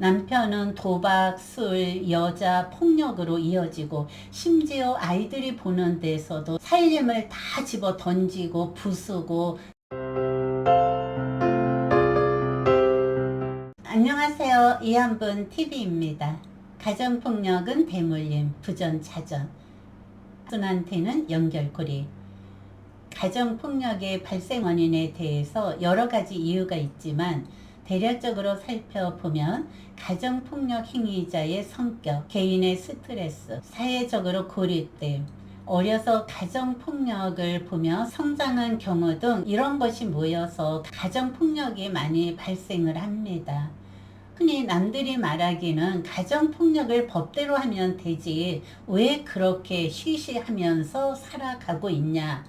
남편은 도박, 술, 여자, 폭력으로 이어지고 심지어 아이들이 보는 데서도 살림을 다 집어 던지고 부수고. 안녕하세요. 이한분 TV입니다. 가정폭력은 대물림, 부전자전, 순한테는 연결고리. 가정폭력의 발생 원인에 대해서 여러 가지 이유가 있지만 대략적으로 살펴보면 가정폭력 행위자의 성격, 개인의 스트레스, 사회적으로 고립됨, 어려서 가정폭력을 보며 성장한 경우 등 이런 것이 모여서 가정폭력이 많이 발생을 합니다. 흔히 남들이 말하기는 가정폭력을 법대로 하면 되지 왜 그렇게 쉬쉬하면서 살아가고 있냐.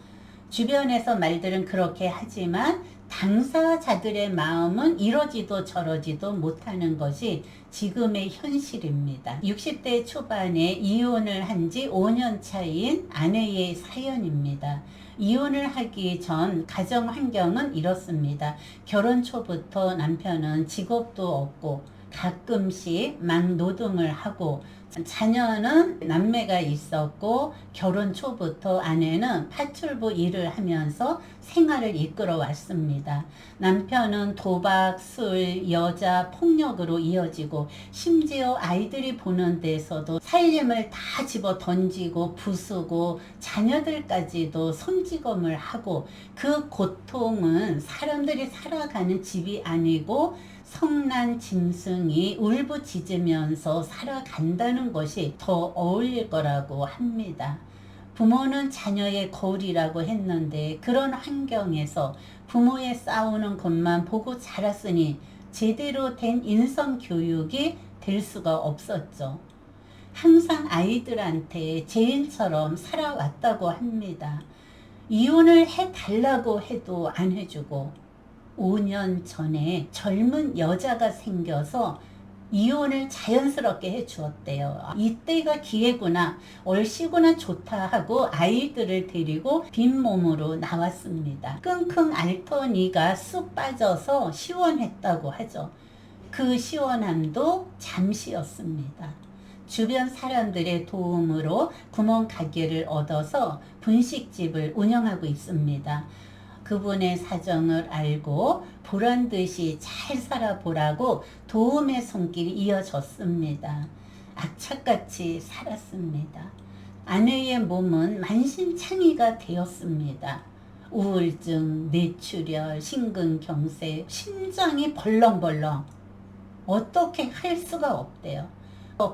주변에서 말들은 그렇게 하지만 당사자들의 마음은 이러지도 저러지도 못하는 것이 지금의 현실입니다. 60대 초반에 이혼을 한 지 5년 차인 아내의 사연입니다. 이혼을 하기 전 가정 환경은 이렇습니다. 결혼 초부터 남편은 직업도 없고 가끔씩 막노동을 하고, 자녀는 남매가 있었고 결혼 초부터 아내는 파출부 일을 하면서 생활을 이끌어 왔습니다. 남편은 도박, 술, 여자, 폭력으로 이어지고 심지어 아이들이 보는 데서도 살림을 다 집어 던지고 부수고 자녀들까지도 손찌검을 하고, 그 고통은 사람들이 살아가는 집이 아니고 성난 짐승이 울부짖으면서 살아간다는 것이 더 어울릴 거라고 합니다. 부모는 자녀의 거울이라고 했는데 그런 환경에서 부모의 싸우는 것만 보고 자랐으니 제대로 된 인성교육이 될 수가 없었죠. 항상 아이들한테 제인처럼 살아왔다고 합니다. 이혼을 해달라고 해도 안 해주고, 5년 전에 젊은 여자가 생겨서 이혼을 자연스럽게 해주었대요. 이때가 기회구나, 얼씨구나 좋다 하고 아이들을 데리고 빈몸으로 나왔습니다. 끙끙 앓더니가 쑥 빠져서 시원했다고 하죠. 그 시원함도 잠시였습니다. 주변 사람들의 도움으로 구멍가게를 얻어서 분식집을 운영하고 있습니다. 그분의 사정을 알고 보란듯이 잘 살아보라고 도움의 손길이 이어졌습니다. 악착같이 살았습니다. 아내의 몸은 만신창이가 되었습니다. 우울증, 뇌출혈, 심근경색, 심장이 벌렁벌렁. 어떻게 할 수가 없대요.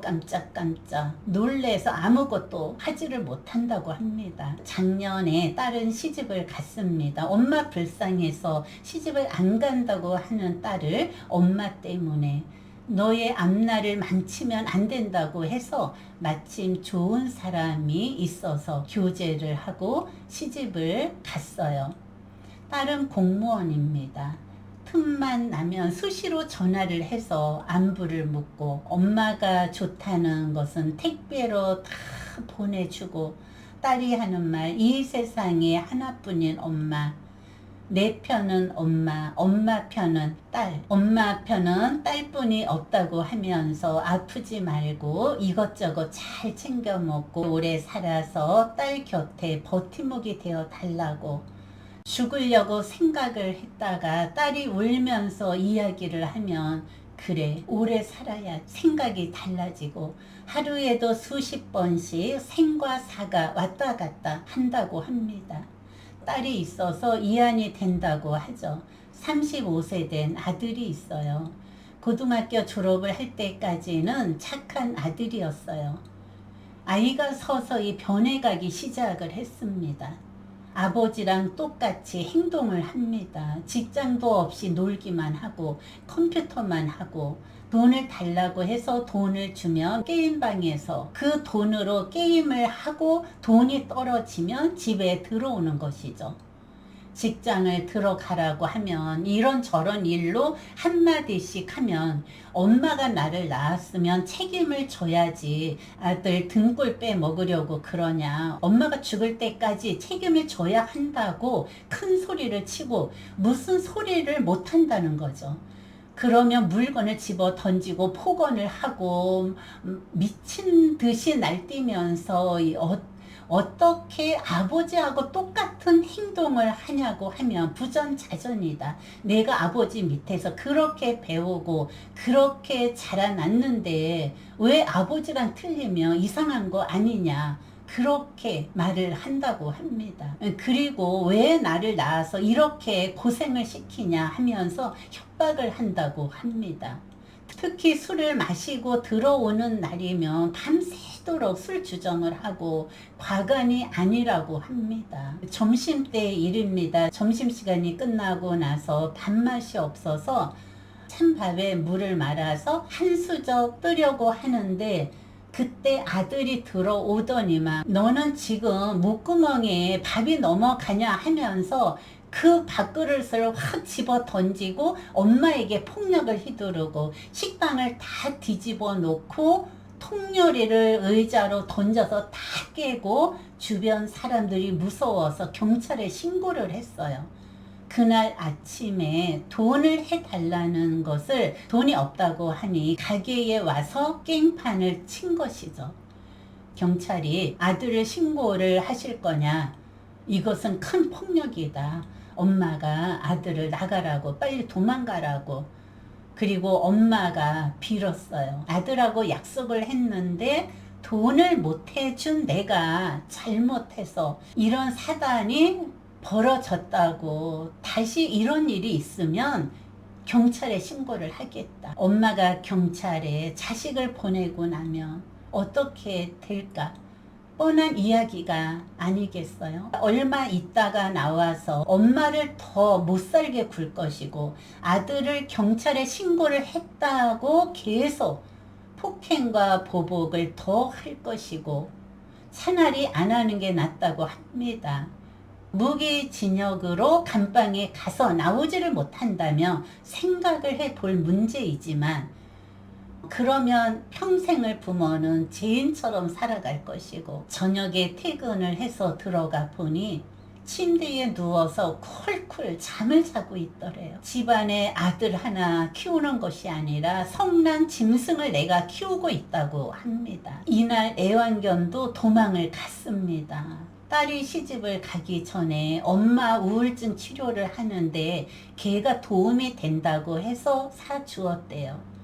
깜짝깜짝 놀래서 아무것도 하지를 못한다고 합니다. 작년에 딸은 시집을 갔습니다. 엄마 불쌍해서 시집을 안 간다고 하는 딸을 엄마 때문에 너의 앞날을 망치면 안 된다고 해서 마침 좋은 사람이 있어서 교제를 하고 시집을 갔어요. 딸은 공무원입니다. 틈만 나면 수시로 전화를 해서 안부를 묻고, 엄마가 좋다는 것은 택배로 다 보내주고, 딸이 하는 말, 이 세상에 하나뿐인 엄마, 내 편은 엄마, 엄마 편은 딸, 엄마 편은 딸뿐이 없다고 하면서 아프지 말고 이것저것 잘 챙겨 먹고 오래 살아서 딸 곁에 버팀목이 되어 달라고 죽으려고 생각을 했다가 딸이 울면서 이야기를 하면, 그래 오래 살아야 생각이 달라지고 하루에도 수십 번씩 생과 사가 왔다 갔다 한다고 합니다. 딸이 있어서 이안이 된다고 하죠. 35세 된 아들이 있어요. 고등학교 졸업을 할 때까지는 착한 아들이었어요. 아이가 서서히 변해가기 시작을 했습니다. 아버지랑 똑같이 행동을 합니다. 직장도 없이 놀기만 하고 컴퓨터만 하고, 돈을 달라고 해서 돈을 주면 게임방에서 그 돈으로 게임을 하고 돈이 떨어지면 집에 들어오는 것이죠. 직장을 들어가라고 하면 이런저런 일로 한마디씩 하면, 엄마가 나를 낳았으면 책임을 져야지 아들 등골 빼먹으려고 그러냐, 엄마가 죽을 때까지 책임을 져야 한다고 큰 소리를 치고 무슨 소리를 못한다는 거죠. 그러면 물건을 집어 던지고 폭언을 하고 미친 듯이 날뛰면서 어떻게 아버지하고 똑같은 행동을 하냐고 하면 부전자전이다. 내가 아버지 밑에서 그렇게 배우고 그렇게 자라났는데 왜 아버지랑 틀리면 이상한 거 아니냐. 그렇게 말을 한다고 합니다. 그리고 왜 나를 낳아서 이렇게 고생을 시키냐 하면서 협박을 한다고 합니다. 특히 술을 마시고 들어오는 날이면 밤새도록 술 주정을 하고 과간이 아니라고 합니다. 점심때 일입니다. 점심시간이 끝나고 나서 밥맛이 없어서 찬밥에 물을 말아서 한 수저 뜨려고 하는데 그때 아들이 들어오더니만 너는 지금 목구멍에 밥이 넘어가냐 하면서 그 밥그릇을 확 집어 던지고 엄마에게 폭력을 휘두르고 식당을 다 뒤집어 놓고 통요리를 의자로 던져서 다 깨고 주변 사람들이 무서워서 경찰에 신고를 했어요. 그날 아침에 돈을 해달라는 것을 돈이 없다고 하니 가게에 와서 깽판을 친 것이죠. 경찰이 아들을 신고를 하실 거냐? 이것은 큰 폭력이다. 엄마가 아들을 나가라고 빨리 도망가라고. 그리고 엄마가 빌었어요. 아들하고 약속을 했는데 돈을 못 해준 내가 잘못해서 이런 사단이 벌어졌다고 다시 이런 일이 있으면 경찰에 신고를 하겠다. 엄마가 경찰에 자식을 보내고 나면 어떻게 될까? 뻔한 이야기가 아니겠어요? 얼마 있다가 나와서 엄마를 더 못살게 굴 것이고 아들을 경찰에 신고를 했다고 계속 폭행과 보복을 더 할 것이고 차라리 안 하는 게 낫다고 합니다. 무기징역으로 감방에 가서 나오지를 못한다면 생각을 해볼 문제이지만 그러면 평생을 부모는 죄인처럼 살아갈 것이고 저녁에 퇴근을 해서 들어가 보니 침대에 누워서 쿨쿨 잠을 자고 있더래요. 집안에 아들 하나 키우는 것이 아니라 성난 짐승을 내가 키우고 있다고 합니다. 이날 애완견도 도망을 갔습니다. 딸이 시집을 가기 전에 엄마 우울증 치료를 하는데 걔가 도움이 된다고 해서 사주었대요.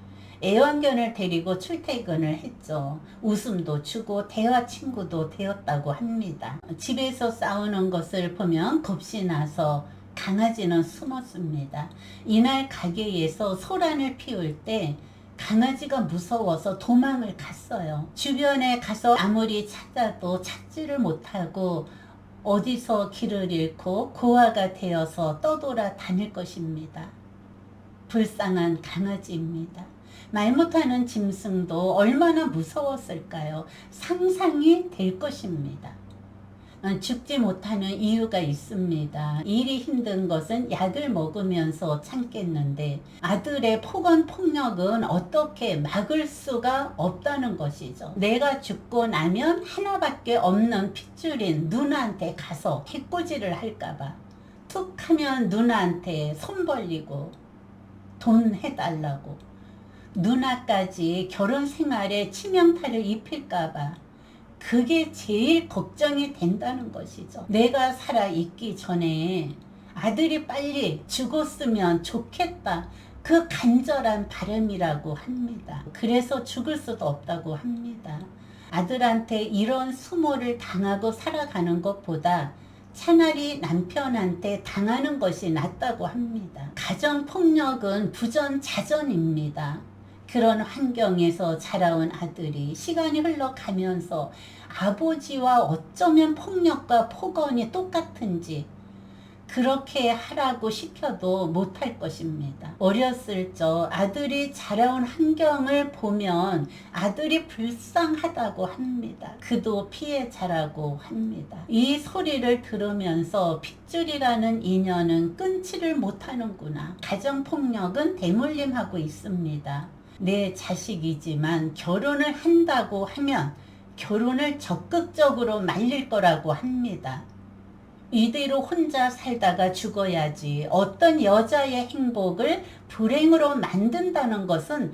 애완견을 데리고 출퇴근을 했죠. 웃음도 주고 대화 친구도 되었다고 합니다. 집에서 싸우는 것을 보면 겁이 나서 강아지는 숨었습니다. 이날 가게에서 소란을 피울 때 강아지가 무서워서 도망을 갔어요. 주변에 가서 아무리 찾아도 찾지를 못하고 어디서 길을 잃고 고아가 되어서 떠돌아 다닐 것입니다. 불쌍한 강아지입니다. 말 못하는 짐승도 얼마나 무서웠을까요? 상상이 될 것입니다. 죽지 못하는 이유가 있습니다. 일이 힘든 것은 약을 먹으면서 참겠는데 아들의 폭언 폭력은 어떻게 막을 수가 없다는 것이죠. 내가 죽고 나면 하나밖에 없는 핏줄인 누나한테 가서 해코지를 할까봐 툭 하면 누나한테 손 벌리고 돈 해달라고 누나까지 결혼 생활에 치명타를 입힐까봐 그게 제일 걱정이 된다는 것이죠. 내가 살아있기 전에 아들이 빨리 죽었으면 좋겠다. 그 간절한 바람이라고 합니다. 그래서 죽을 수도 없다고 합니다. 아들한테 이런 수모를 당하고 살아가는 것보다 차라리 남편한테 당하는 것이 낫다고 합니다. 가정폭력은 부전자전입니다. 그런 환경에서 자라온 아들이 시간이 흘러가면서 아버지와 어쩌면 폭력과 폭언이 똑같은지 그렇게 하라고 시켜도 못할 것입니다. 어렸을 적 아들이 자라온 환경을 보면 아들이 불쌍하다고 합니다. 그도 피해자라고 합니다. 이 소리를 들으면서 핏줄이라는 인연은 끊지를 못하는구나. 가정폭력은 대물림하고 있습니다. 내 자식이지만 결혼을 한다고 하면 결혼을 적극적으로 말릴 거라고 합니다. 이대로 혼자 살다가 죽어야지. 어떤 여자의 행복을 불행으로 만든다는 것은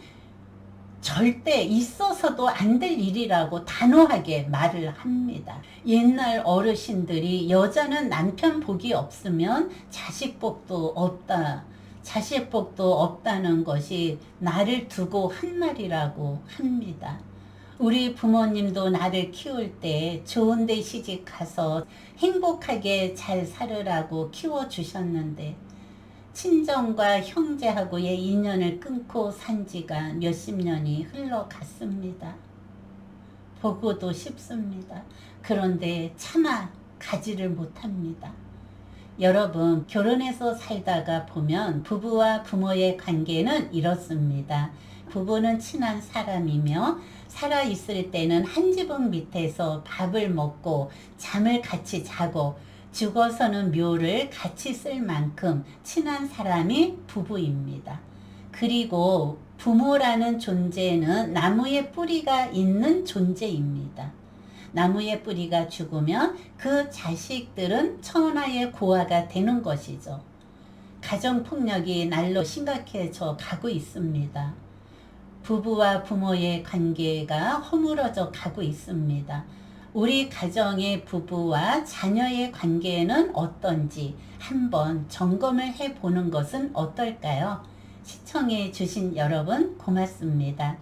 절대 있어서도 안 될 일이라고 단호하게 말을 합니다. 옛날 어르신들이 여자는 남편 복이 없으면 자식 복도 없다. 자식 복도 없다는 것이 나를 두고 한 말이라고 합니다. 우리 부모님도 나를 키울 때 좋은 데 시집 가서 행복하게 잘 살으라고 키워주셨는데 친정과 형제하고의 인연을 끊고 산 지가 몇십 년이 흘러갔습니다. 보고도 싶습니다. 그런데 차마 가지를 못합니다. 여러분, 결혼해서 살다가 보면 부부와 부모의 관계는 이렇습니다. 부부는 친한 사람이며 살아있을 때는 한 지붕 밑에서 밥을 먹고 잠을 같이 자고 죽어서는 묘를 같이 쓸 만큼 친한 사람이 부부입니다. 그리고 부모라는 존재는 나무의 뿌리가 있는 존재입니다. 나무의 뿌리가 죽으면 그 자식들은 천하의 고아가 되는 것이죠. 가정폭력이 날로 심각해져 가고 있습니다. 부부와 부모의 관계가 허물어져 가고 있습니다. 우리 가정의 부부와 자녀의 관계는 어떤지 한번 점검을 해보는 것은 어떨까요? 시청해 주신 여러분 고맙습니다.